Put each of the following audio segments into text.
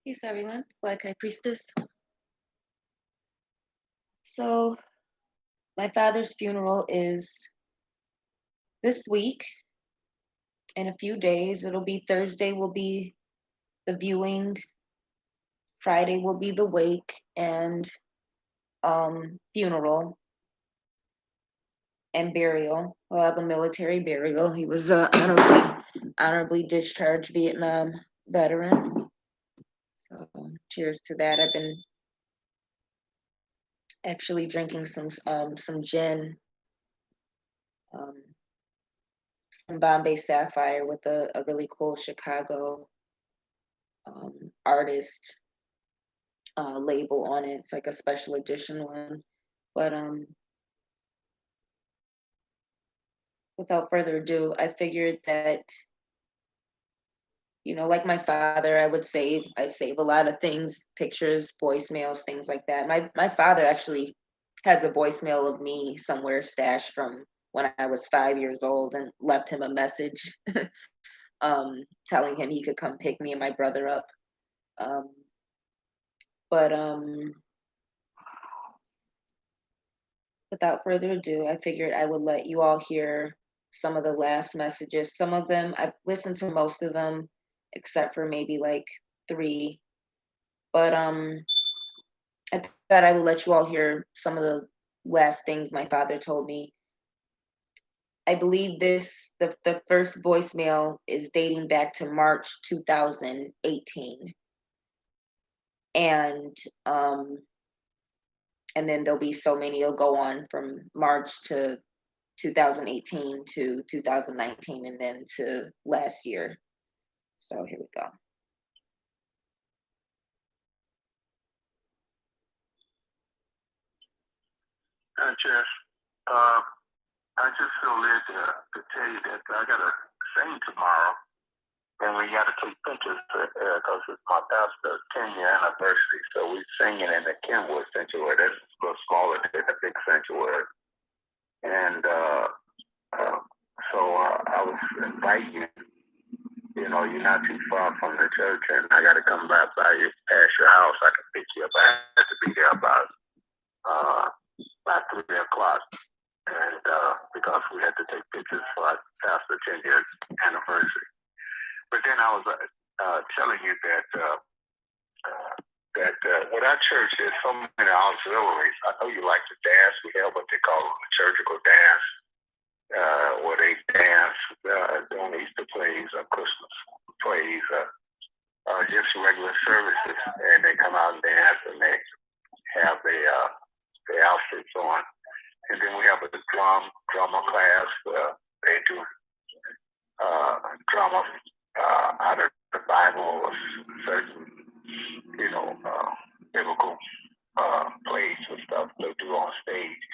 Peace, everyone. It's BlackHighPriestess. So, my father's funeral is this week. In a few days, it'll be Thursday. Will be the viewing. Friday will be the wake and funeral and burial. We'll have a military burial. He was honorably discharged Vietnam veteran. So, cheers to that. I've been actually drinking some gin. Um, some Bombay Sapphire with a really cool Chicago artist label on it. It's like a special edition one. But without further ado, I figured that, like my father, I save a lot of things, pictures, voicemails, things like that. My father actually has a voicemail of me somewhere stashed from when I was 5 years old, and left him a message telling him he could come pick me and my brother up. Um, but without further ado, I figured I would let you all hear some of the last messages. Some of them, I've listened to most of them, except for maybe like three. But I thought I would let you all hear some of the last things my father told me. I believe the first voicemail is dating back to March 2018. And and then there'll be so many, it'll go on from March to 2018 to 2019 and then to last year. So here we go. Jess, I just feel led to tell you that I got to sing tomorrow, and we got to take pictures because it's my pastor's 10-year anniversary. So we're singing in the Kenwood Sanctuary. That's a little smaller than the big sanctuary. And I was inviting you. You're not too far from the church, and I got to come by you, past your house. I can pick you up. I have to be there about 3 o'clock. And because we had to take pictures for our pastor 10-year anniversary. But then I was telling you that with our church, there's so many auxiliaries. I know you like to dance. We have what they call a liturgical dance, where they dance during Easter plays or Christmas plays, just regular services, and they come out and dance, and they have their outfits on. And then we have a drummer class. They do drama out of the Bible or certain, biblical plays and stuff they do on stage.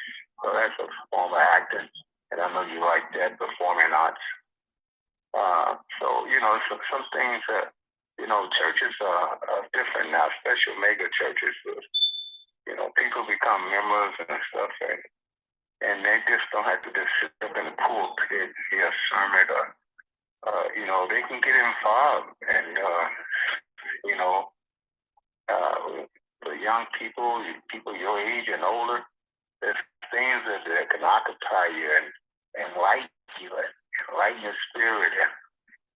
So that's a form of acting. And I know you like that, performing arts. Some things that, churches are different now, especially mega churches. People become members and stuff, and they just don't have to just sit up in the pulpit, hear a sermon, or they can get involved, and the young people your age and older, there's things that can occupy you and enlighten you and enlighten your spirit,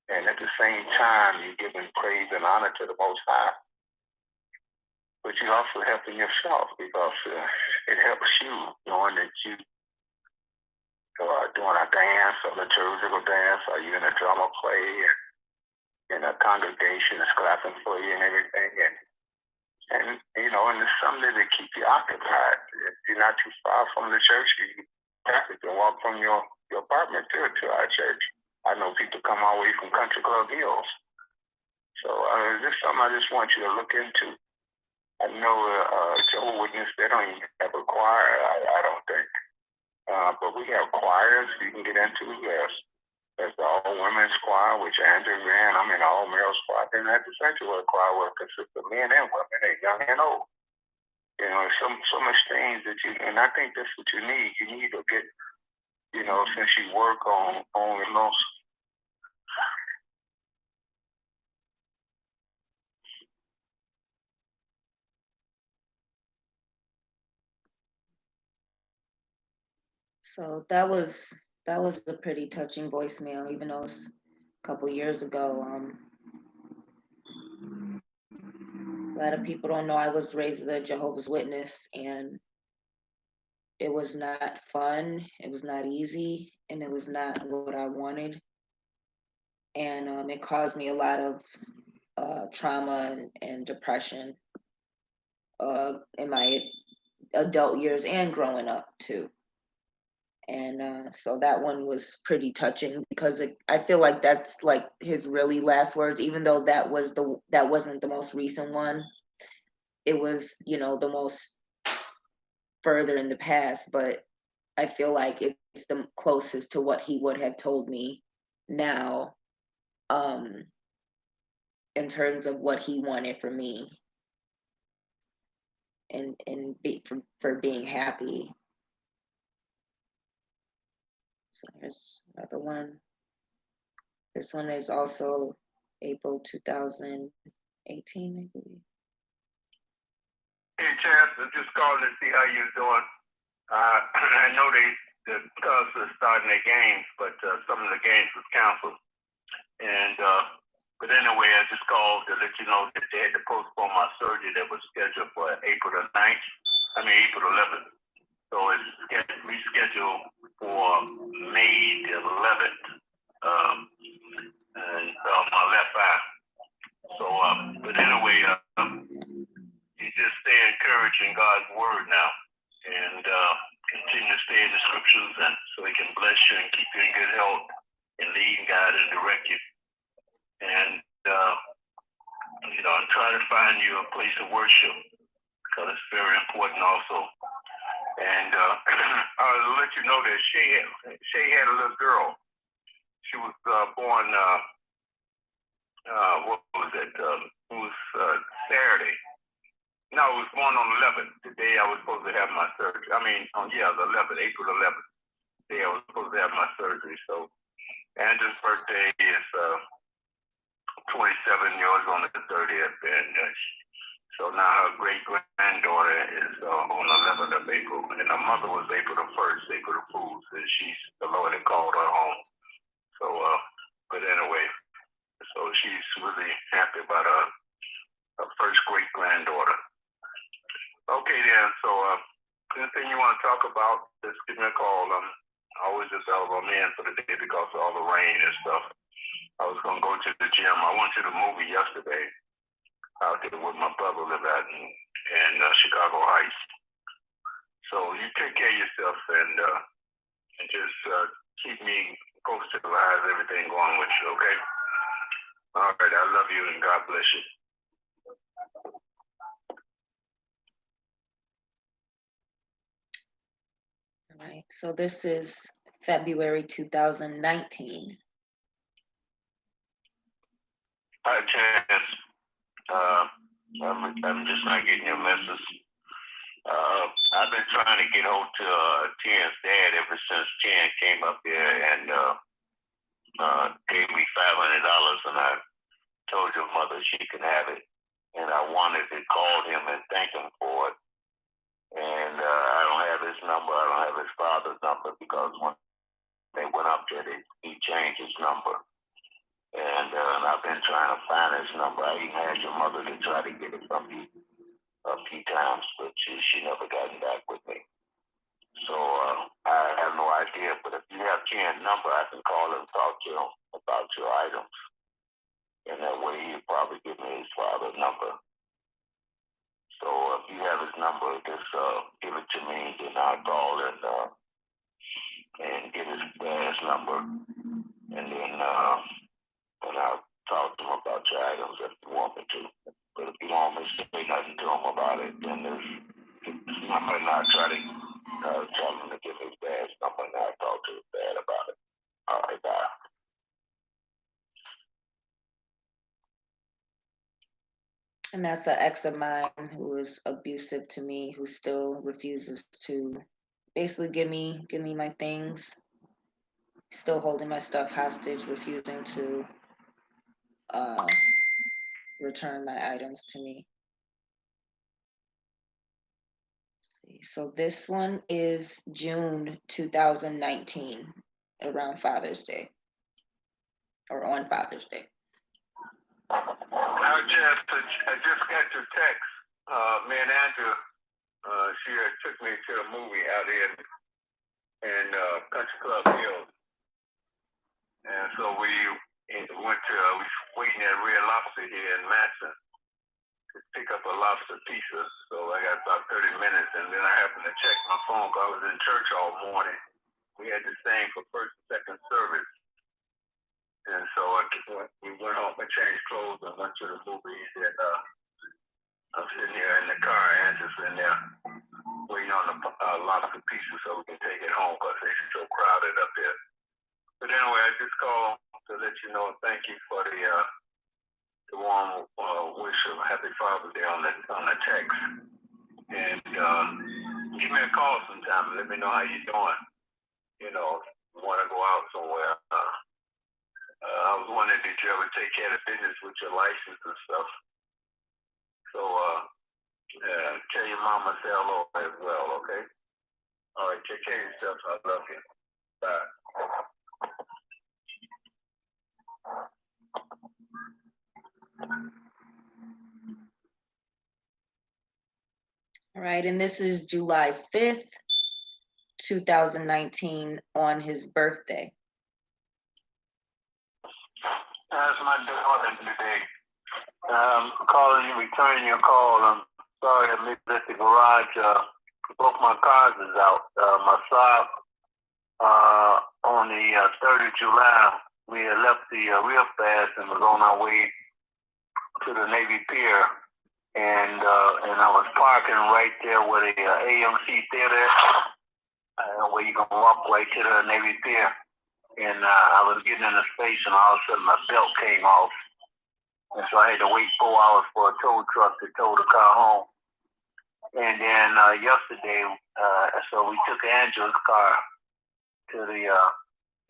and at the same time you're giving praise and honor to the Most High. But you're also helping yourself because it helps you knowing that you doing a dance, a liturgical dance, or you in a drama play, and a congregation is clapping for you and everything, and it's something that keep you occupied. If you're not too far from the church, you practically can walk from your apartment to our church. I know people come all the way from Country Club Hills. So this is something I just want you to look into. I know Jehovah's Witness, they don't even have a choir, I don't think. But we have choirs you can get into. There's the all-women's choir, which Andrew ran. I'm in the all-males choir. Then there's the sanctuary choir, where it consists of men and women, and young and old. So much things that and I think that's what you need. You need to get, since you work on most. So that was a pretty touching voicemail, even though it's a couple years ago. A lot of people don't know I was raised as a Jehovah's Witness, and it was not fun. It was not easy, and it was not what I wanted. And it caused me a lot of trauma and depression in my adult years and growing up too. And so that one was pretty touching because I feel like that's like his really last words, even though that wasn't the most recent one. It was, the most further in the past, but I feel like it's the closest to what he would have told me now, um, in terms of what he wanted for me and for being happy. So here's another one. This one is also April 2018, I believe. Hey, Chance, I'm just calling to see how you're doing. I know the Cubs are starting their games, but some of the games was canceled. And but anyway, I just called to let you know that they had to postpone my surgery that was scheduled for April the 9th. I mean April 11th. So it's rescheduled for May the 11th. And my left eye. So, but anyway, you just stay encouraged in God's word now, and continue to stay in the scriptures, and so He can bless you and keep you in good health, and lead and guide and direct you. And and try to find you a place of worship because it's very important also. And I'll let you know that Shay had a little girl. She was born. What was it? It was Saturday. No, it was born on the 11th, the day I was supposed to have my surgery. I mean, the 11th, April 11th, the day I was supposed to have my surgery. So, Andrew's birthday is 27 years on the 30th, and so now her great-granddaughter is on the 11th of April, and her mother was April the 1st, April the Fools, and the Lord had called her home. So, but anyway, so she's really happy about her first great-granddaughter. Okay, then, so anything you want to talk about, just give me a call. I'm always available. I'm in for the day because of all the rain and stuff. I was going to go to the gym. I went to the movie yesterday out there with my brother live out in Chicago Heights. So you take care of yourself and just keep me posted on how's everything going with you, okay? All right, I love you and God bless you. All right, so this is February 2019. Hi, Chance. I'm just not getting your message. I've been trying to get hold to Tian's dad ever since Tian came up here and gave me $500, and I told your mother she can have it. And I wanted to call him and thank him for it. And I don't have his number. I don't have his father's number because when they went up there, he changed his number. And I've been trying to find his number. I even had your mother to try to get it from me a few times, but she never gotten back with me. So I have no idea. But if you have Tian's number, I can call and talk to him about your items. And that way he'll probably give me his father's number. So if you have his number, just give it to me, then I'll call and get his dad's number. And then I'll talk to him about your items if you want me to. But if you don't want me to say nothing to him about it, then his number, and I'll try to tell him to give his dad's number, and I'll talk to his dad about it. All right, bye. And that's an ex of mine who is abusive to me, who still refuses to basically give me my things, still holding my stuff hostage, refusing to return my items to me. Let's see. So this one is June 2019, around Father's Day, or on Father's Day. I just got your text. Me and Andrew, she had took me to a movie out in Country Club Hills. And so we went to, we was waiting at Red Lobster here in Matson to pick up a lobster pizza. So I got about 30 minutes, and then I happened to check my phone because I was in church all morning. We had this thing for first and second service. And so we went home and changed clothes and went to the movie. And I'm sitting here in the car, and just in there waiting on the lobster pizza so we can take it home because it's so crowded up there. But anyway, I just called to let you know, thank you for the warm wish of Happy Father's Day on the text. And give me a call sometime and let me know how you're doing. You know, if you want to go out somewhere. I was wondering, did you ever take care of business with your license and stuff? So tell your mama say hello as well, okay? All right, take care of yourself. I love you. Bye. All right, and this is July 5th, 2019, on his birthday. That's my daughter today. Calling you, returning your call. I'm sorry I missed at the garage. Both my cars is out. My Saab, on the 3rd of July, we had left the real fast and was on our way to the Navy Pier. And I was parking right there where the AMC theater, where you can walk right to the Navy Pier. And I was getting in the space, and all of a sudden my belt came off. And so I had to wait 4 hours for a tow truck to tow the car home. And then yesterday, so we took Andrew's car to the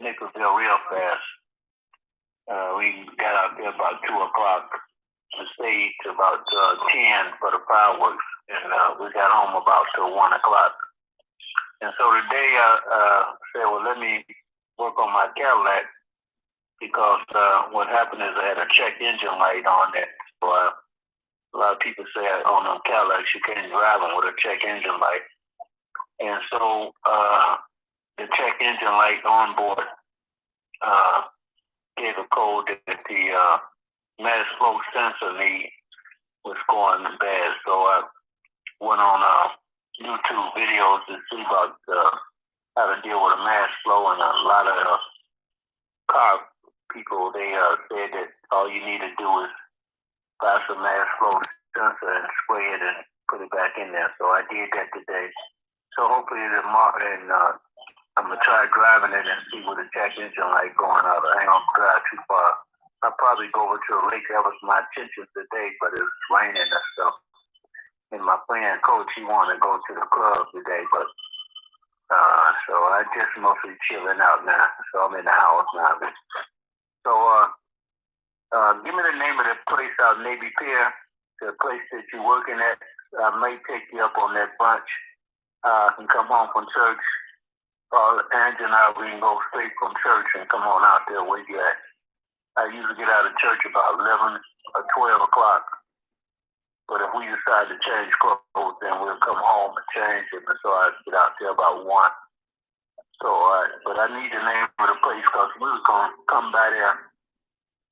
Nicholsville real fast. We got out there about 2 o'clock and stayed to about 10 for the fireworks. And we got home about 1 o'clock. And so today I said, well, let me work on my Cadillac, because what happened is I had a check engine light on it. So a lot of people say on them Cadillacs you can't drive them with a check engine light. And so the check engine light on board gave a code that the mass flow sensor lead was going bad. So I went on YouTube videos to see about how to deal with a mass flow, and a lot of car people, they said that all you need to do is buy some mass flow sensor and spray it and put it back in there. So I did that today. So hopefully tomorrow, and I'm gonna try driving it and see with the check engine light going out. I ain't gonna drive too far. I'll probably go over to a lake. That was my intention today, but it's raining and stuff. And my friend coach, he wanted to go to the club today, but so I just mostly chilling out now. So I'm in the house now. So give me the name of the place out Navy Pier, the place that you're working at. I may take you up on that bunch. I can come home from church. Angie and I, we can go straight from church and come on out there where you at. I usually get out of church about 11 or 12 o'clock. But if we decide to change clothes, then we'll come home and change it. So I get out there about 1. So, but I need the name of the place because we was going to come by there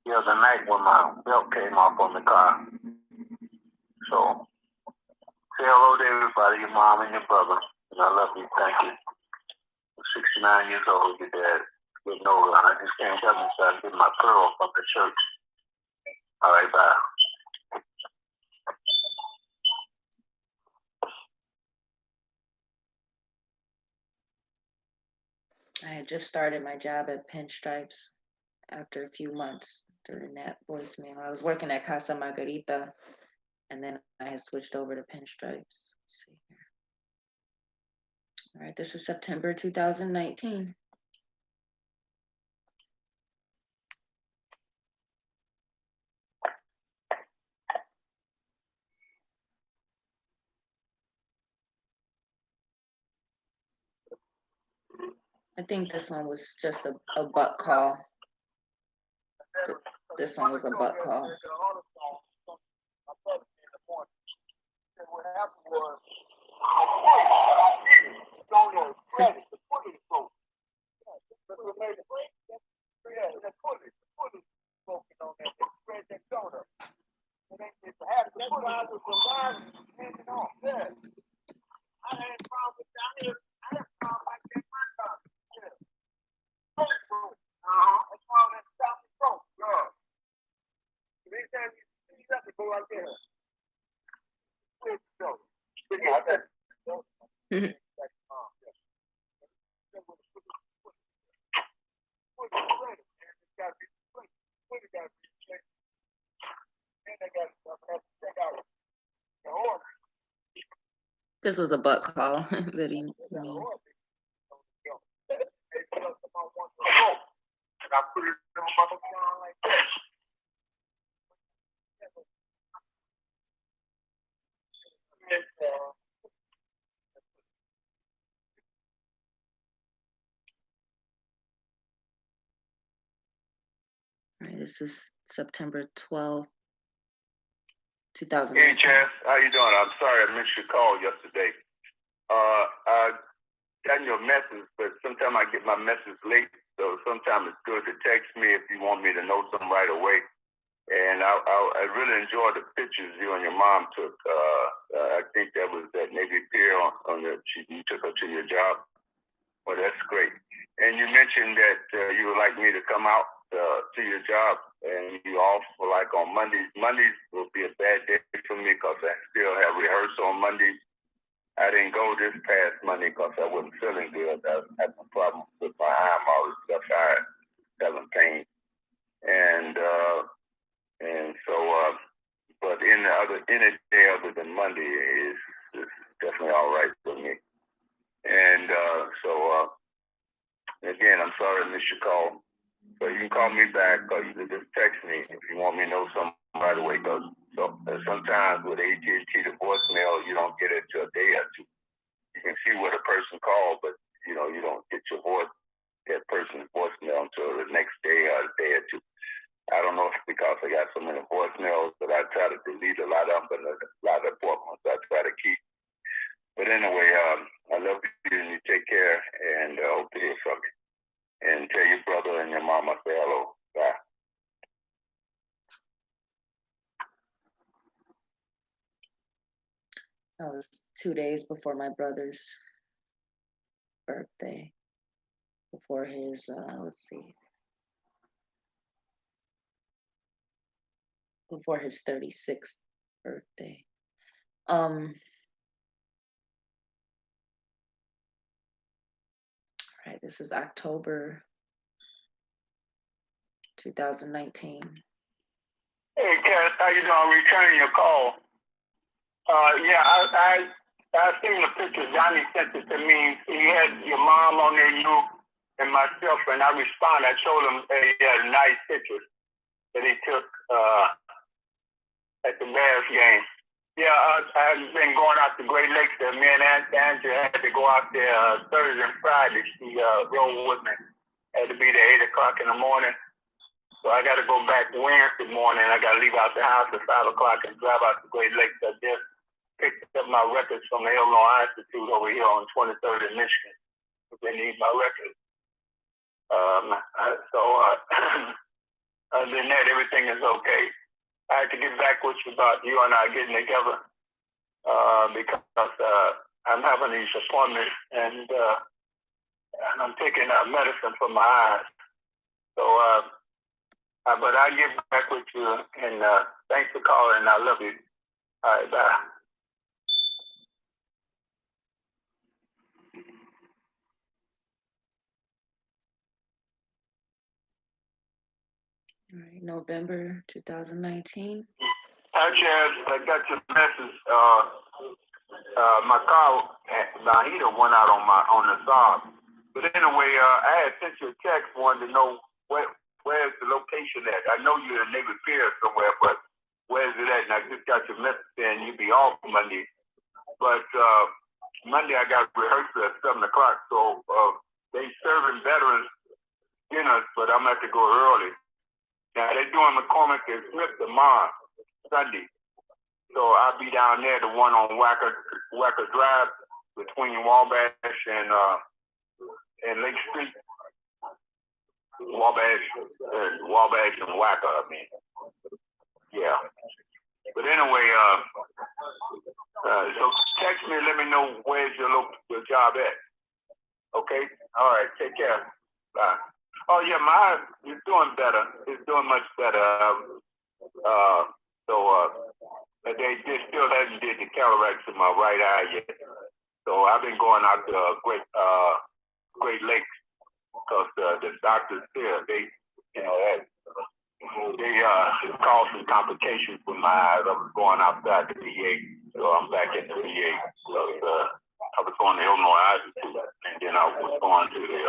the other night when my belt came off on the car. So, say hello to everybody, your mom and your brother. And I love you. Thank you. I'm 69 years old, your dad. Getting older. I just came up and started getting my pearl from the church. All right, bye. I had just started my job at Pinstripes after a few months during that voicemail. I was working at Casa Margarita, and then I had switched over to Pinstripes. Let's see here. All right, this is September 2019. I think this one was just a butt call. This one was a butt call. This was a butt call that he made. All right, this is September 12th, 2019. Hey, Chance, how you doing? I'm sorry I missed your call yesterday. I got your message, but sometimes I get my message late, so sometimes it's good to text me if you want me to know something right away. And I really enjoyed the pictures you and your mom took. I think that was that Navy Pier on you took her to your job. Well, that's great. And you mentioned that you would like me to come out to your job, and you off for like on Mondays. Mondays will be a bad day for me because I still have rehearsal on Mondays. I didn't go this past Monday because I wasn't feeling good. I was having a problem with my arm. I was left eye having pain, and so, but any day other than Monday is definitely all right for me. And so again, I'm sorry I missed your call. So you can call me back, or you can just text me if you want me to know something right away. Because sometimes with AT&T, the voicemail, you don't get it till a day or two. You can see what a person called, but you don't get that person's voicemail until the next day or a day or two. I don't know if it's because I got so many voicemails, but I try to delete a lot of them, but a lot of appointments I try to keep. But anyway, I love you and you take care, and I hope to hear from you. And tell your brother and your mama say hello. Bye. That was 2 days before my brother's birthday. Before his, let's see. Before his 36th birthday. All right, this is October 2019. Hey, Cass, how you doing? I'm returning your call. Yeah, I seen the picture. Johnny sent it to me. He had your mom on there, you and myself, and I responded. I showed him he had a nice picture that he took at the Bears game. Yeah, I've been going out to Great Lakes there. Me and Andrew had to go out there Thursday and Friday. She rode with me. Had to be there 8 o'clock in the morning. So I got to go back Wednesday morning. I got to leave out the house at 5 o'clock and drive out to Great Lakes. I just picked up my records from the Illinois Institute over here on 23rd in Michigan. They need my records. Other than that, everything is okay. I had to get back with you about you and I getting together because I'm having these appointments and I'm taking medicine for my eyes. So, but I'll get back with you and thanks for calling. I love you. All right, bye. All right, November 2019. Hi, Chad. I got your message. My car, my heater went out on the Saab. But anyway, I had sent you a text, wanted to know where's the location at. I know you're in Navy Pier somewhere, but where's it at? And I just got your message saying you'd be off Monday. But Monday I got rehearsal at 7 o'clock, so they serving veterans dinners, but I'm gonna have to go early. Now they're doing McCormick and Smith tomorrow, Sunday. So I'll be down there, the one on Wacker Drive between Wabash and Lake Street. Wabash and Wacker, I mean. Yeah. But anyway, so text me and let me know where's your job at. Okay? All right, take care. Bye. Oh yeah, it's doing better. It's doing much better. They still hasn't did the cataracts in my right eye yet. So I've been going out to Great Lakes because the doctors there, they caused some complications with my eyes. I was going outside the VA, so I'm back at the VA. So I was going to Illinois Eye Institute, and then I was going to the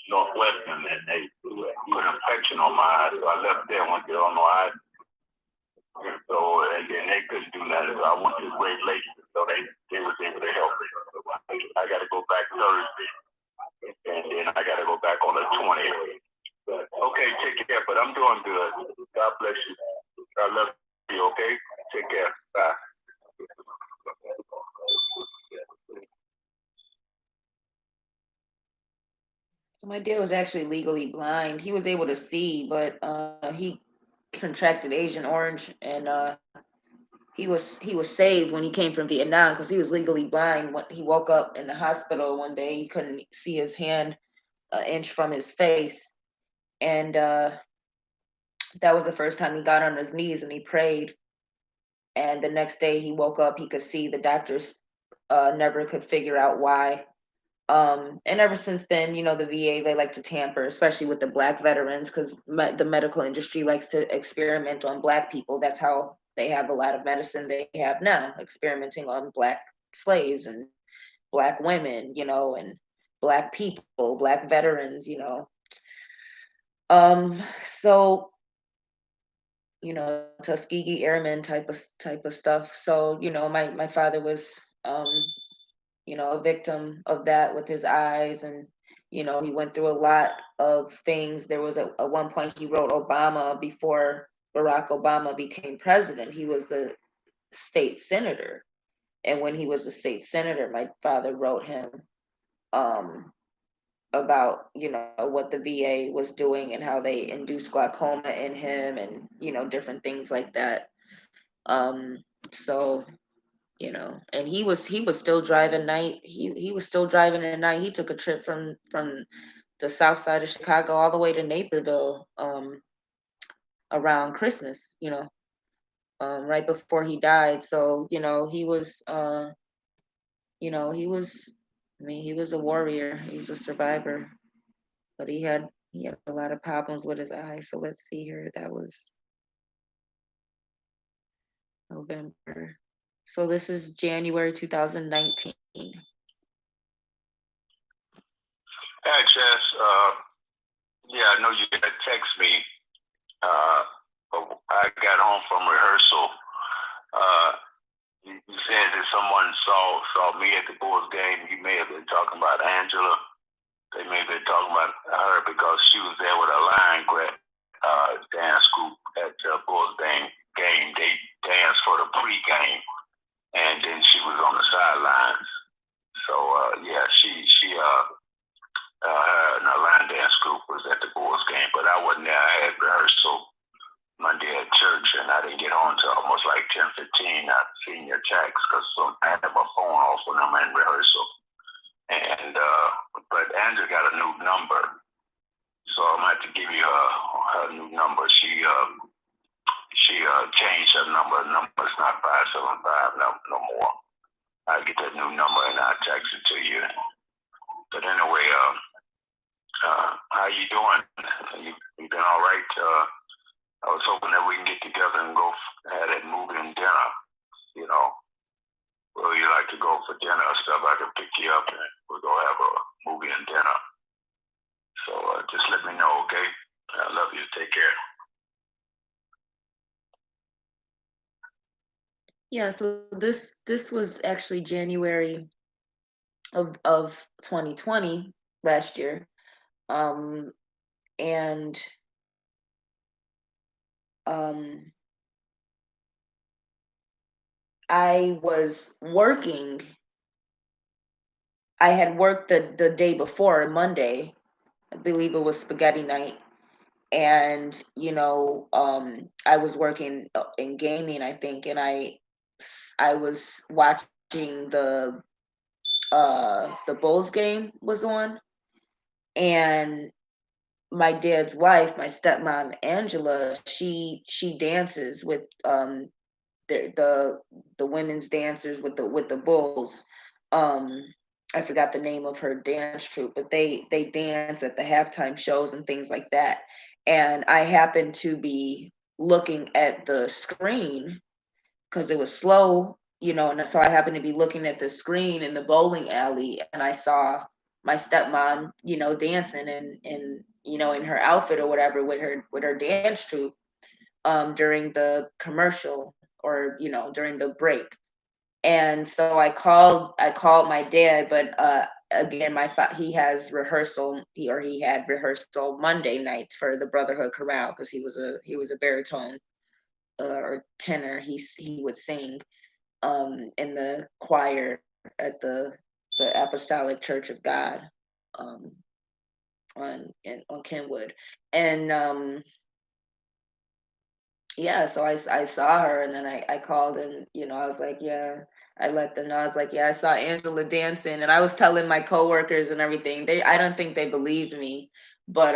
Northwestern, and they put an infection on my eyes. So I left there and went to Illinois Eye Institute. So, and then they couldn't do nothing. So I went to Great Lakes, so they was able to help me. So I got to go back Thursday, and then I got to go back on the 20th. Okay, take care, but I'm doing good. God bless you. I love you, okay? Take care. Bye. So my dad was actually legally blind. He was able to see, but he contracted Agent Orange, and he was saved when he came from Vietnam because he was legally blind. When he woke up in the hospital one day, he couldn't see his hand an inch from his face, and that was the first time he got on his knees and he prayed. And the next day he woke up, he could see. The doctors never could figure out why. And ever since then, the VA, they like to tamper, especially with the Black veterans, because the medical industry likes to experiment on Black people. That's how they have a lot of medicine they have now, experimenting on Black slaves and Black women, and Black people, Black veterans, So, Tuskegee Airmen type of stuff. So, my father was a victim of that with his eyes. And, he went through a lot of things. There was at one point he wrote Obama before Barack Obama became president. He was the state senator. And when he was a state senator, my father wrote him about, what the VA was doing and how they induced glaucoma in him and, different things like that. So and he was still driving night. He was still driving at night. He took a trip from the south side of Chicago all the way to Naperville around Christmas, right before he died. So, he was he was a warrior. He was a survivor. But he had a lot of problems with his eyes. So let's see here. That was November. So this is January 2019. Hey, Jess. Yeah, I know you had text me. I got home from rehearsal. You said that someone saw me at the Bulls game. You may have been talking about Angela. They may have been talking about her because she was there with a line grad dance group at the Bulls game. They danced for the pregame, and then she was on the sidelines. So yeah, her line dance group was at the Bulls game, but I wasn't there. I had rehearsal Monday at church, and I didn't get home until almost like 10:15. I'd seen your text because I had my phone off when I'm in rehearsal. And but Andrew got a new number, so I'm gonna have to give you her new number. She changed her number. The number's not 575 no more. I get that new number and I text it to you. But anyway, how you doing? You been all right? I was hoping that we can get together and go have that movie and dinner. Where you like to go for dinner or stuff, I can pick you up and we'll go have a movie and dinner. So just let me know, okay? I love you. Take care. Yeah, so this was actually January of 2020. last year. Um, and um, I was working. I had worked the day before, Monday. I believe it was spaghetti night. And I was working in gaming, I think, and I was watching the Bulls game was on, and my dad's wife, my stepmom Angela, she dances with the women's dancers with the Bulls. um I forgot the name of her dance troupe, but they dance at the halftime shows and things like that. And I happened to be looking at the screen because it was slow, and so I happened to be looking at the screen in the bowling alley, and I saw my stepmom, dancing in her outfit or whatever with her dance troupe during the commercial, or during the break. And so I called my dad, but again, he has rehearsal, he had rehearsal Monday nights for the Brotherhood Chorale, because he was a baritone, or tenor. He would sing in the choir at the Apostolic Church of God, um on Kenwood. And yeah, so I saw her, and then I called, and I was like, yeah, I let them know. I was like, yeah, I saw Angela dancing, and I was telling my coworkers and everything. I don't think they believed me, but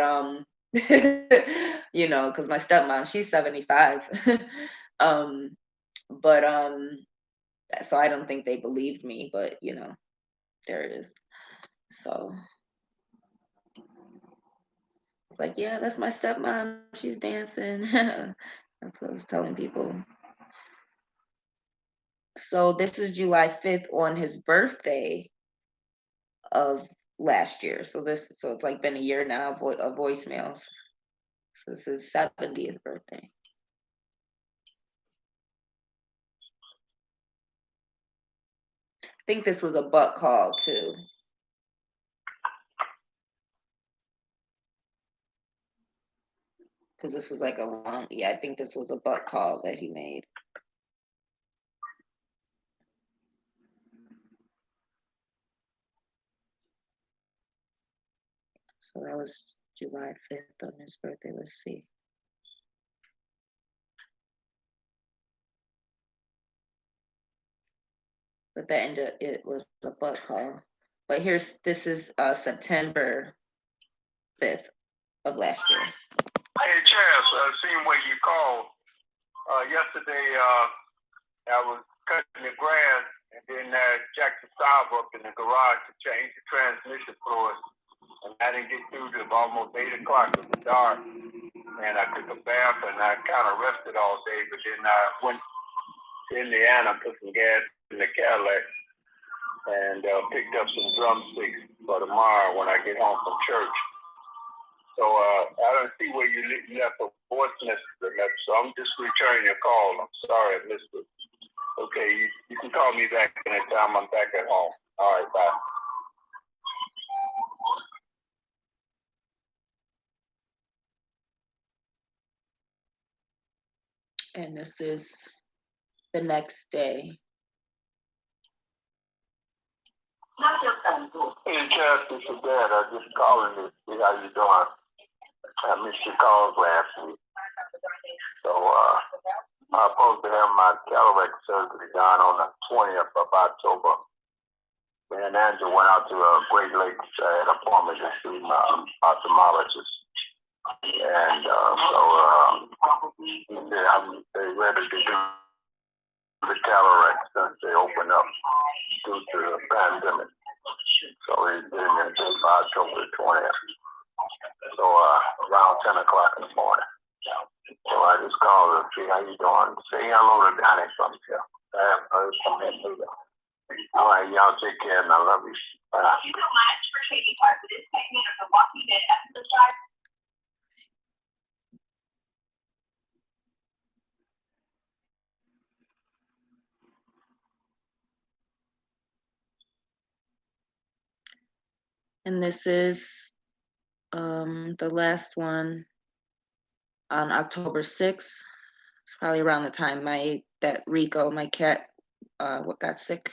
because my stepmom, she's 75. um but so I don't think they believed me, but there it is. So it's like, yeah, that's my stepmom, she's dancing. That's what I was telling people. So this is July 5th, on his birthday of last year. So it's like been a year now of voicemails. So this is 70th birthday. I think this was a butt call too, because this was like a long. Yeah, I think this was a butt call that he made. So that was July 5th on his birthday. Let's see. But that ended, it was a butt call. But this is September 5th of last year. Hey, Chaz, seeing where you called. Yesterday, I was cutting the grass, and then jacked the stop up in the garage to change the transmission fluid. And I didn't get through till almost 8 o'clock. It was dark. And I took a bath, and I kind of rested all day. But then I went to Indiana, put some gas in the Cadillac, and picked up some drumsticks for tomorrow when I get home from church. So I don't see where you left a voice message, so I'm just returning your call. I'm sorry I missed it. Okay, you can call me back anytime I'm back at home. All right, bye. And this is the next day. Hey, Chad, this is Dad. I just calling to see how you doing. I missed your calls last week. So I'm supposed to have my cataract surgery done on the 20th of October. Me and Andrew went out to Great Lakes at an appointment to see my ophthalmologist. And they ready to do the cataract since they opened up due to the pandemic. So he's getting it by October 20th. So around 10 o'clock in the morning. So I just called to see how you doing. Say hello to Danny from here. I haven't heard from him either. All right, y'all take care, and I love you. Bye. Thank you so much for taking part in this segment of the Walking Dead episode. And this is the last one on October 6th. It's probably around the time that Rico, my cat, what got sick.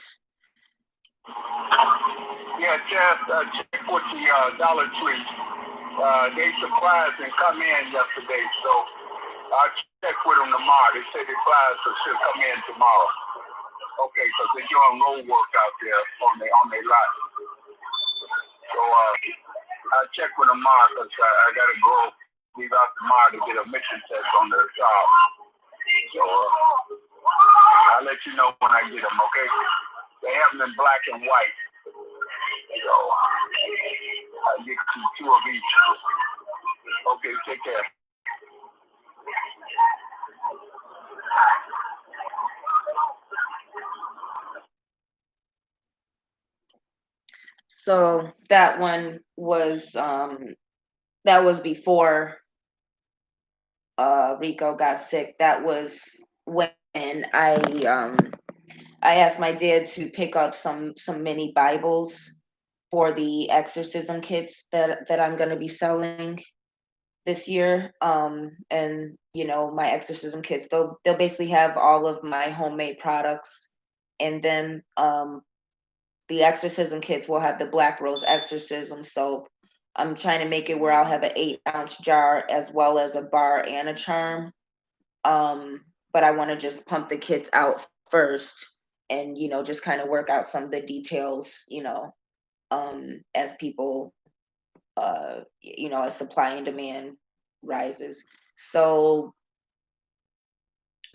Yeah, Jeff, check with the Dollar Tree. They supplies and come in yesterday, so I'll check with them tomorrow. They say the supplies should come in tomorrow. Okay, because they're doing road work out there on their lot. So I'll check with them tomorrow because I gotta go leave out tomorrow to get a mission test on the job. So I'll let you know when I get them. Okay? They have them in black and white. So I'll get you two of each. Okay, take care. So that one was before Rico got sick. That was when I asked my dad to pick up some mini Bibles for the exorcism kits that I'm going to be selling this year. And my exorcism kits, they'll basically have all of my homemade products, and then the exorcism kits will have the Black Rose exorcism soap. I'm trying to make it where I'll have an 8-ounce jar as well as a bar and a charm. But I want to just pump the kits out first, and just kind of work out some of the details, as people, as supply and demand rises. So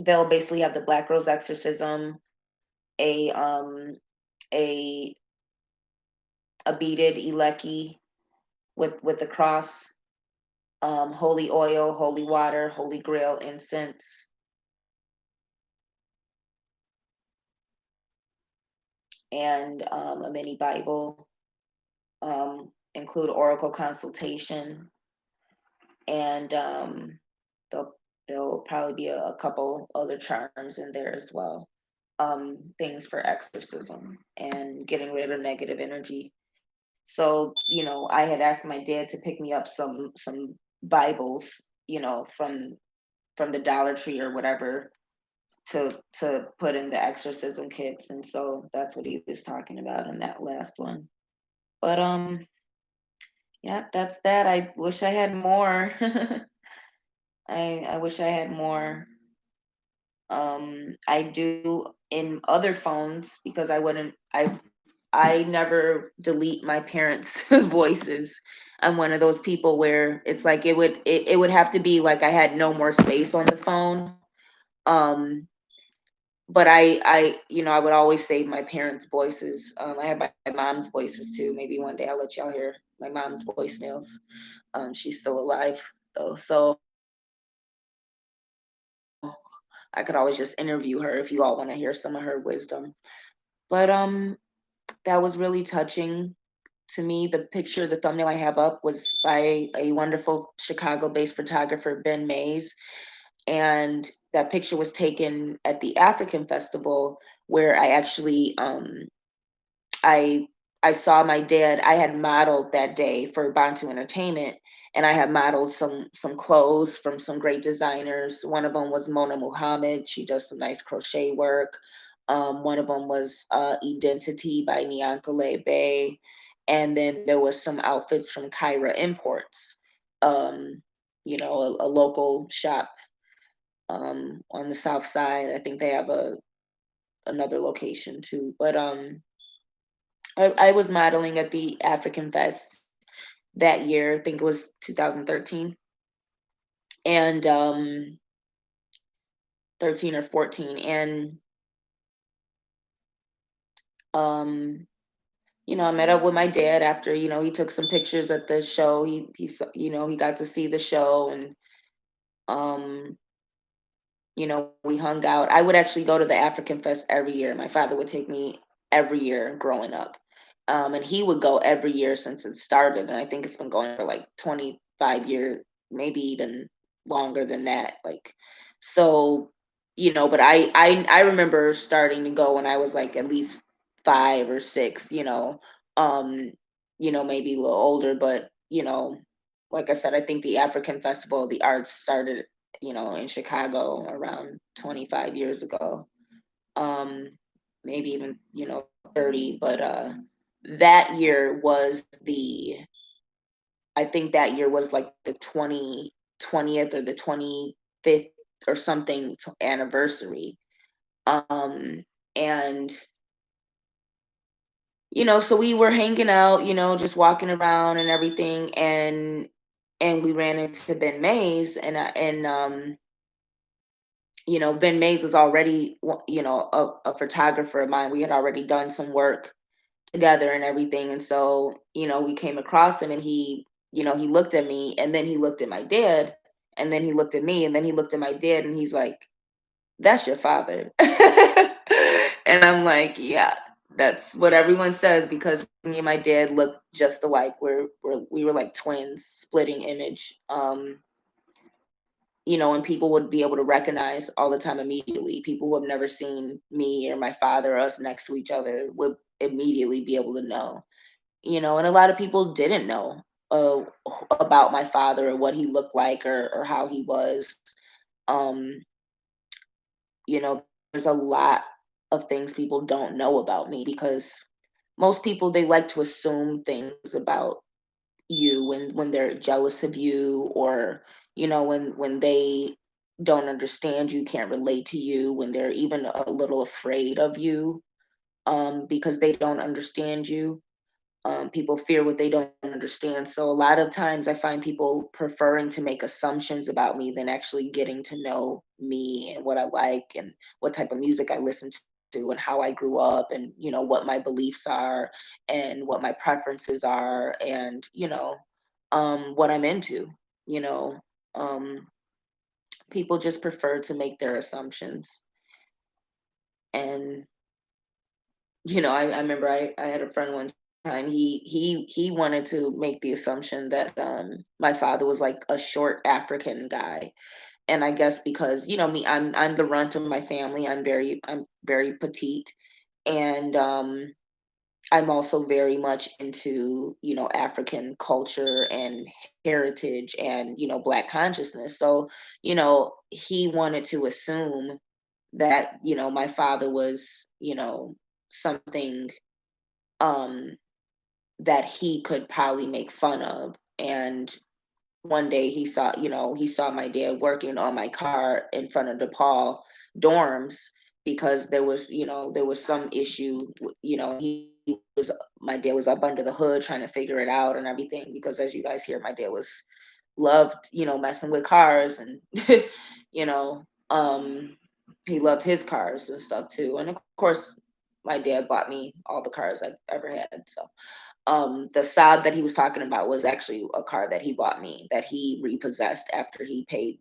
they'll basically have the Black Rose exorcism, a a beaded eleki with the cross, holy oil, holy water, holy grail incense, and a mini Bible. Include oracle consultation, and there'll probably be a couple other charms in there as well. Things for exorcism and getting rid of negative energy. So, I had asked my dad to pick me up some Bibles, from the Dollar Tree or whatever, to put in the exorcism kits, and so that's what he was talking about in that last one. But yeah, that's that. I wish I had more. I wish I had more. I do in other phones because I never delete my parents' voices. I'm one of those people where it's like it would have to be like I had no more space on the phone. Um, but I would always save my parents' voices. I have my mom's voices too. Maybe one day I'll let y'all hear my mom's voicemails. She's still alive though, so I could always just interview her if you all want to hear some of her wisdom. But that was really touching to me. The thumbnail I have up was by a wonderful Chicago-based photographer, Ben Mays. And that picture was taken at the African Festival, where I actually I I saw my dad. I had modeled that day for Bantu Entertainment, and I had modeled some clothes from some great designers. One of them was Mona Muhammad. She does some nice crochet work. One of them was Identity by Nyankole Bay, and then there was some outfits from Kyra Imports. Um, a local shop on the south side. I think they have another location too, but I was modeling at the African Fest that year. I think it was 2013, and 13 or 14, and um, I met up with my dad after. He took some pictures at the show. He got to see the show, and um, we hung out. I would actually go to the African Fest every year. My father would take me every year growing up. And he would go every year since it started. And I think it's been going for like 25 years, maybe even longer than that. Like, so, but I remember starting to go when I was like at least 5 or 6, um, maybe a little older, but like I said, I think the African Festival of the Arts started, in Chicago around 25 years ago. Um, Maybe even, 30, but that year was the I think that year was like the 20th or the 25th or something anniversary. Um, and so we were hanging out, just walking around and everything, and we ran into Ben Mays, and Ben Mays was already a photographer of mine. We had already done some work together and everything, and so we came across him, and he looked at me, and then he looked at my dad, and then he looked at me, and then he looked at my dad, and he's like, "That's your father." And I'm like, "Yeah, that's what everyone says because me and my dad look just alike. We were like twins, splitting image." And people would be able to recognize all the time immediately. People who have never seen me or my father or us next to each other would immediately be able to know. And a lot of people didn't know uh, about my father or what he looked like or how he was. Um, there's a lot of things people don't know about me because most people, they like to assume things about you when they're jealous of you, or when they don't understand you, can't relate to you, when they're even a little afraid of you, because they don't understand you. People fear what they don't understand. So a lot of times I find people preferring to make assumptions about me than actually getting to know me and what I like and what type of music I listen to and how I grew up and what my beliefs are and what my preferences are and what I'm into. You know, um, People just prefer to make their assumptions. And I remember I had a friend one time. He wanted to make the assumption that my father was like a short African guy. And I guess because, me, I'm the runt of my family. I'm very petite. And I'm also very much into, African culture and heritage and, Black consciousness. So, he wanted to assume that, my father was, something um that he could probably make fun of. And one day he saw my dad working on my car in front of DePaul dorms because there was some issue. He was My dad was up under the hood trying to figure it out and everything, because as you guys hear, my dad was loved messing with cars, and you know um he loved his cars and stuff too. And of course my dad bought me all the cars I've ever had. So the Saab that he was talking about was actually a car that he bought me, that he repossessed after he paid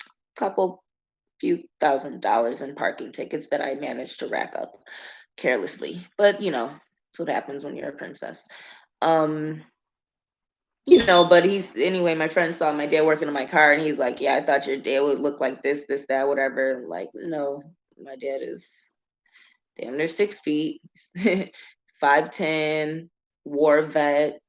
a couple few $1,000s in parking tickets that I managed to rack up carelessly. But that's what happens when you're a princess. Um, but he's anyway, my friend saw my dad working on my car, and he's like, "Yeah, I thought your dad would look like this, that, whatever." And like, no, my dad is damn near 6 feet, 5'10", war vet,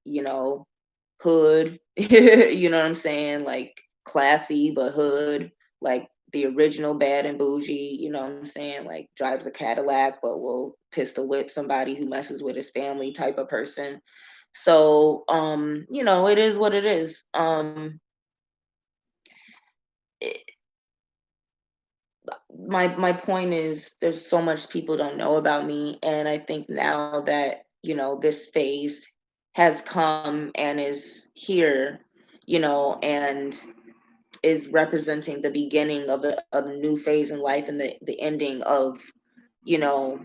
hood, you know what I'm saying? Like classy but hood, like the original bad and bougie, you know what I'm saying? Like drives a Cadillac but will pistol whip somebody who messes with his family type of person. So it is what it is. It, my point is there's so much people don't know about me, and I think now that this phase has come and is here, and is representing the beginning of a new phase in life, and the ending of you know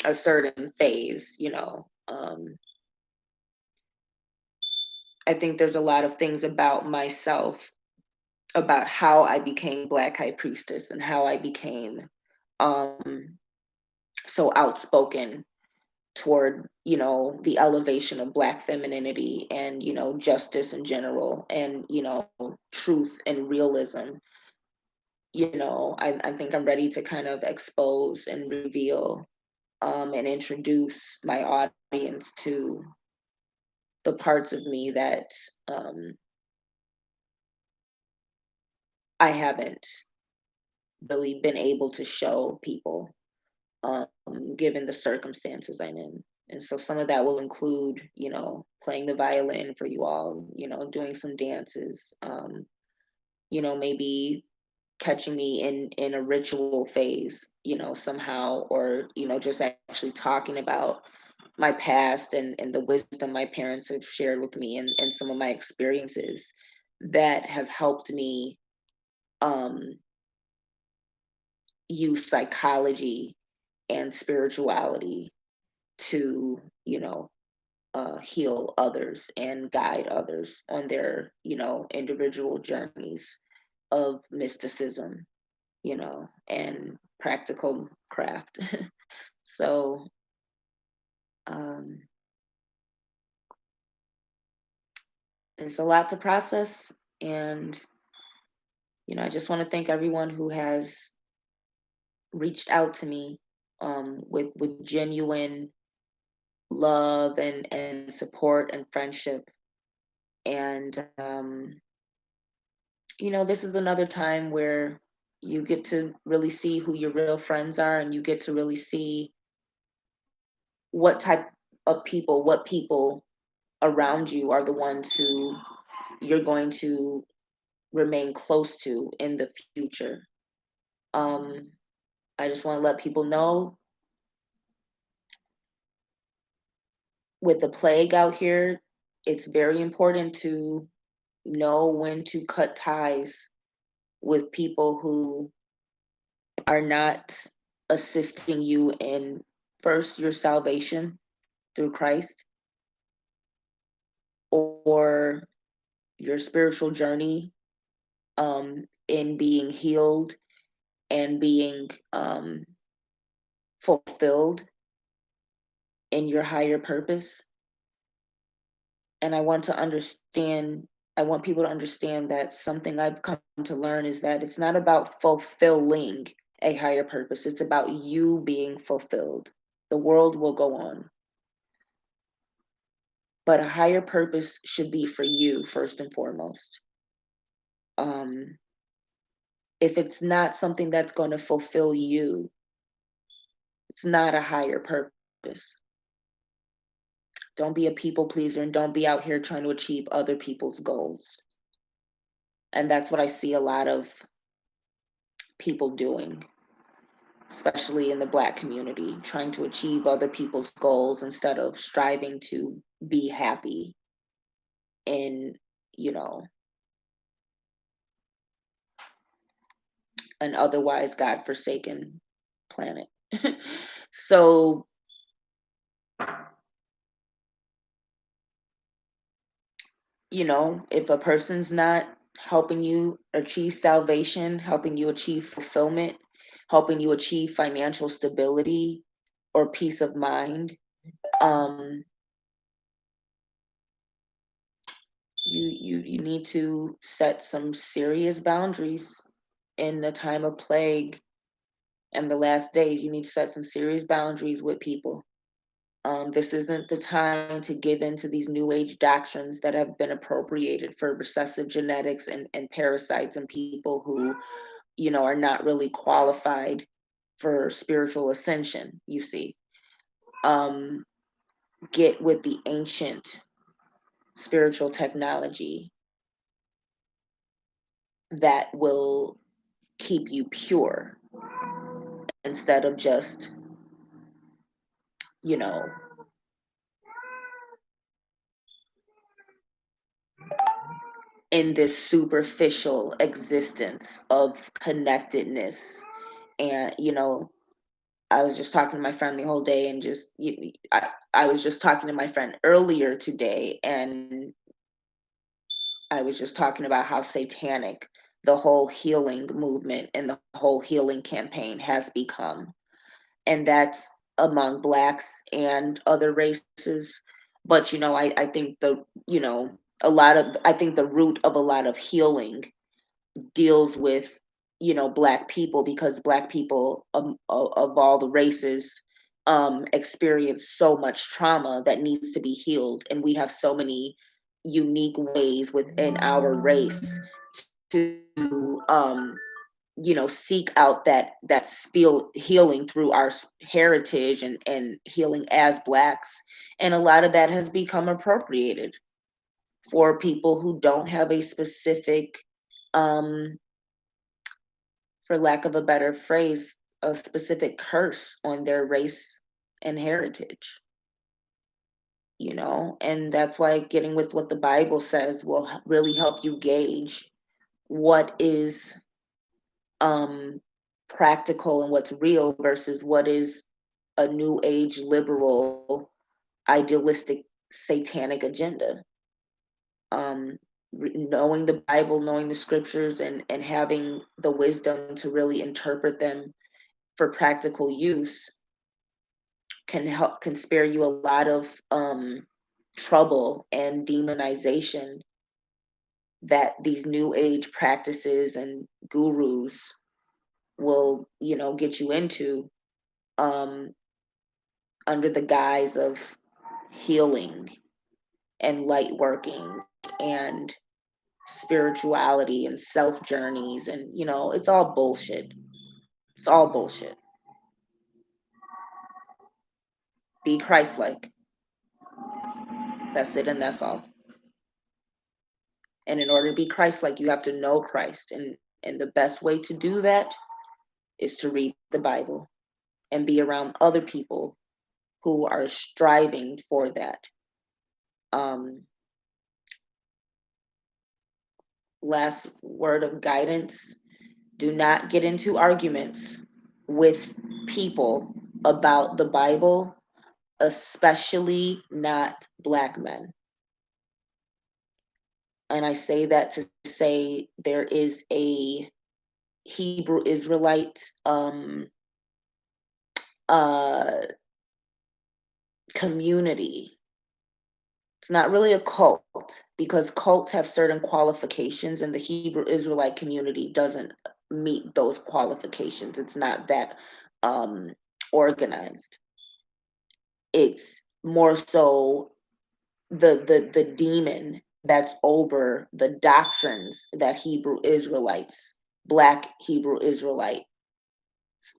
a certain phase. I think there's a lot of things about myself, about how I became Black High Priestess and how I became um so outspoken toward the elevation of Black femininity and justice in general, and truth and realism. I think I'm ready to kind of expose and reveal and introduce my audience to the parts of me that um, I haven't really been able to show people, um, given the circumstances I'm in. And so some of that will include, playing the violin for you all, doing some dances, maybe catching me in a ritual phase, somehow, or, just actually talking about my past and the wisdom my parents have shared with me and some of my experiences that have helped me um, use psychology and spirituality to, heal others and guide others on their, individual journeys of mysticism, and practical craft. So, um, it's a lot to process. And, I just want to thank everyone who has reached out to me with genuine love and support and friendship. And, this is another time where you get to really see who your real friends are, and you get to really see what type of people, what people around you are the ones who you're going to remain close to in the future. Um, I just want to let people know, with the plague out here, it's very important to know when to cut ties with people who are not assisting you in, first, your salvation through Christ, or your spiritual journey, in being healed and being fulfilled in your higher purpose. And I want people to understand that something I've come to learn is that it's not about fulfilling a higher purpose, it's about you being fulfilled. The world will go on, but a higher purpose should be for you first and foremost. Um, if it's not something that's going to fulfill you, it's not a higher purpose. Don't be a people pleaser and don't be out here trying to achieve other people's goals. And that's what I see a lot of people doing, especially in the Black community, trying to achieve other people's goals instead of striving to be happy in, you know, an otherwise God-forsaken planet. So, if a person's not helping you achieve salvation, helping you achieve fulfillment, helping you achieve financial stability or peace of mind, um, you need to set some serious boundaries in the time of plague and the last days. You need to set some serious boundaries with people. This isn't the time to give in to these new age doctrines that have been appropriated for recessive genetics and parasites and people who, are not really qualified for spiritual ascension, you see. Um, get with the ancient spiritual technology that will keep you pure instead of just, you know, in this superficial existence of connectedness. And, I was just talking to my friend the whole day, and I was just talking to my friend earlier today, and I was just talking about how satanic the whole healing movement and the whole healing campaign has become. And that's among Blacks and other races. But, I think I think the root of a lot of healing deals with, Black people, because Black people, of all the races, experienced so much trauma that needs to be healed, and we have so many unique ways within our race to seek out that spill healing through our heritage and healing as blacks. And a lot of that has become appropriated for people who don't have a specific, um for lack of a better phrase, a specific curse on their race and heritage. And that's why getting with what the Bible says will really help you gauge what is um practical and what's real versus what is a new age liberal idealistic satanic agenda. Knowing the Bible, knowing the scriptures, and having the wisdom to really interpret them for practical use can spare you a lot of trouble and demonization that these new age practices and gurus will get you into, um, under the guise of healing and light working and spirituality and self journeys. And it's all bullshit. It's all bullshit. Be Christ-like. That's it, and that's all. And in order to be Christ-like, you have to know Christ, and the best way to do that is to read the Bible and be around other people who are striving for that. um Last word of guidance: do not get into arguments with people about the Bible, especially not black men. And I say that to say there is a Hebrew Israelite uh community. It's not really a cult, because cults have certain qualifications, and the Hebrew Israelite community doesn't meet those qualifications. It's not that um organized. It's more so the demon that's over the doctrines that Hebrew Israelites, black Hebrew Israelite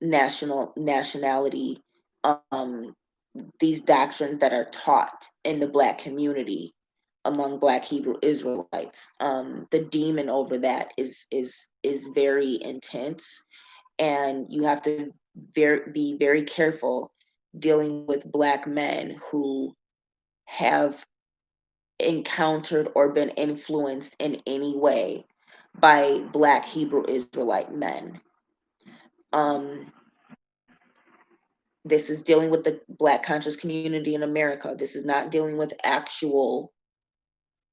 nationality, um these doctrines that are taught in the black community among black Hebrew Israelites. The demon over that is very intense, and you have to be very careful dealing with black men who have encountered or been influenced in any way by black Hebrew Israelite men. Um, this is dealing with the black conscious community in America. This is not dealing with actual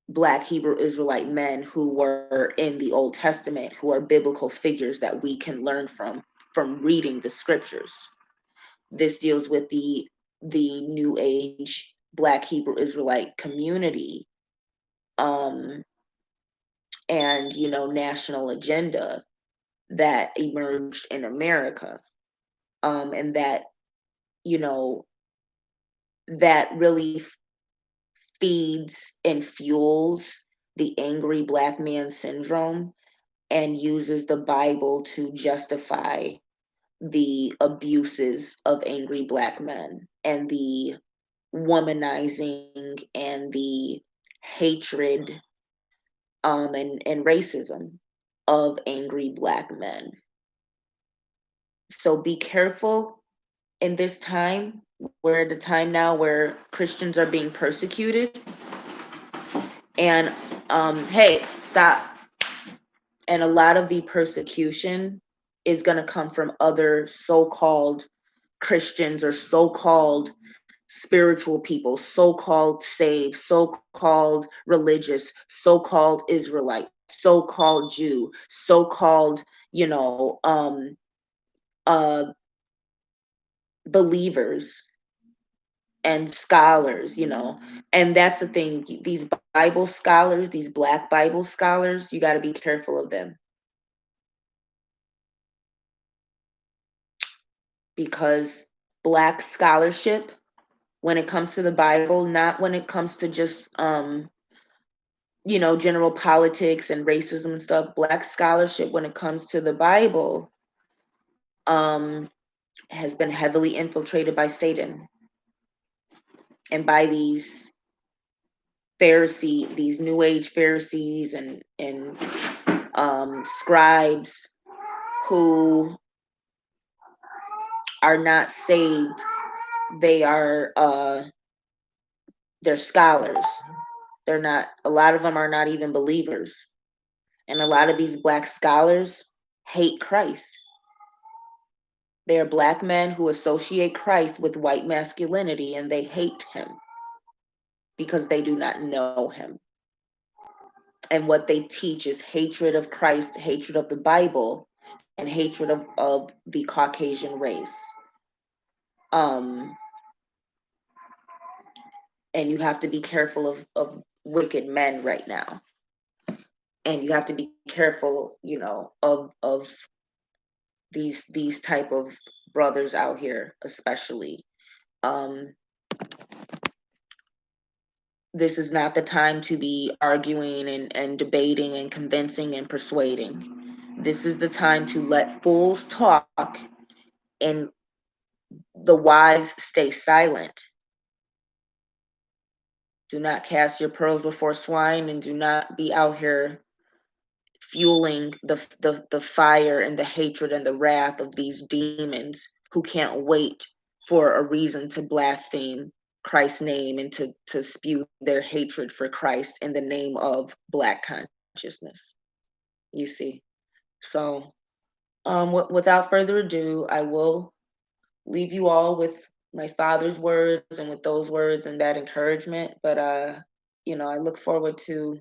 black Hebrew Israelite men who were in the Old Testament, who are biblical figures that we can learn from reading the scriptures. This deals with the New Age black Hebrew Israelite community, um, and national agenda that emerged in America, and you know that really feeds and fuels the angry black man syndrome, and uses the Bible to justify the abuses of angry black men, and the womanizing and the hatred, and racism of angry black men. So be careful in this time. We're at a time now where Christians are being persecuted. And hey, stop. And a lot of the persecution is going to come from other so-called Christians or so-called spiritual people, so-called saved, so-called religious, so-called Israelite, so-called Jew, so-called, uh believers and scholars. And that's the thing. These Bible scholars, these black Bible scholars, you got to be careful of them, because Black scholarship when it comes to the Bible, not when it comes to just general politics and racism and stuff. Black scholarship when it comes to the Bible um has been heavily infiltrated by Satan and by these New Age Pharisees and scribes who are not saved. They are they're scholars. They're not. A lot of them are not even believers, and a lot of these black scholars hate Christ. They are black men who associate Christ with white masculinity, and they hate him because they do not know him. And what they teach is hatred of Christ, hatred of the Bible, and hatred of the Caucasian race. Um, and you have to be careful of wicked men right now. And you have to be careful, of these type of brothers out here, especially. Um, this is not the time to be arguing and debating and convincing and persuading. This is the time to let fools talk and the wise stay silent. Do not cast your pearls before swine, and do not be out here fueling the fire and the hatred and the wrath of these demons who can't wait for a reason to blaspheme Christ's name and to spew their hatred for Christ in the name of Black consciousness. You see. So without further ado, I will leave you all with my father's words and with those words and that encouragement. But I look forward to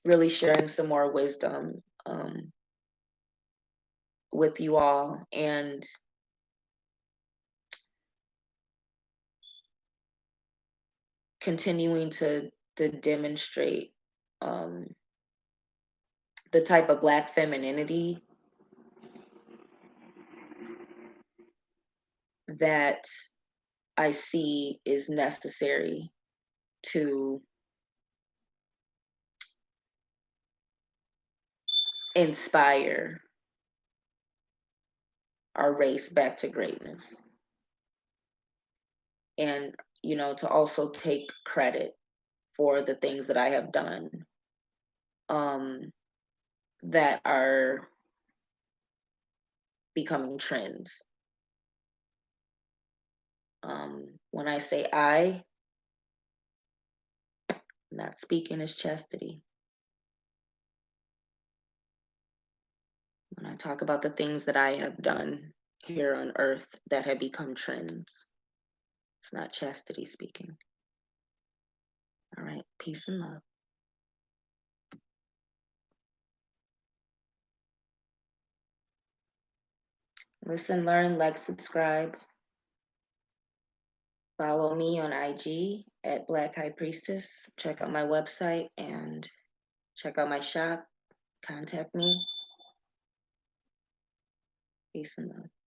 really sharing some more wisdom with you all and continuing to demonstrate um, the type of Black femininity that I see is necessary to inspire our race back to greatness. And, to also take credit for the things that I have done um, that are becoming trends. When I say I'm not speaking as chastity. When I talk about the things that I have done here on earth that have become trends, it's not chastity speaking. All right, peace and love. Listen, learn, like, subscribe. Follow me on IG at BlackHighPriestess. Check out my website and check out my shop. Contact me. Peace and love.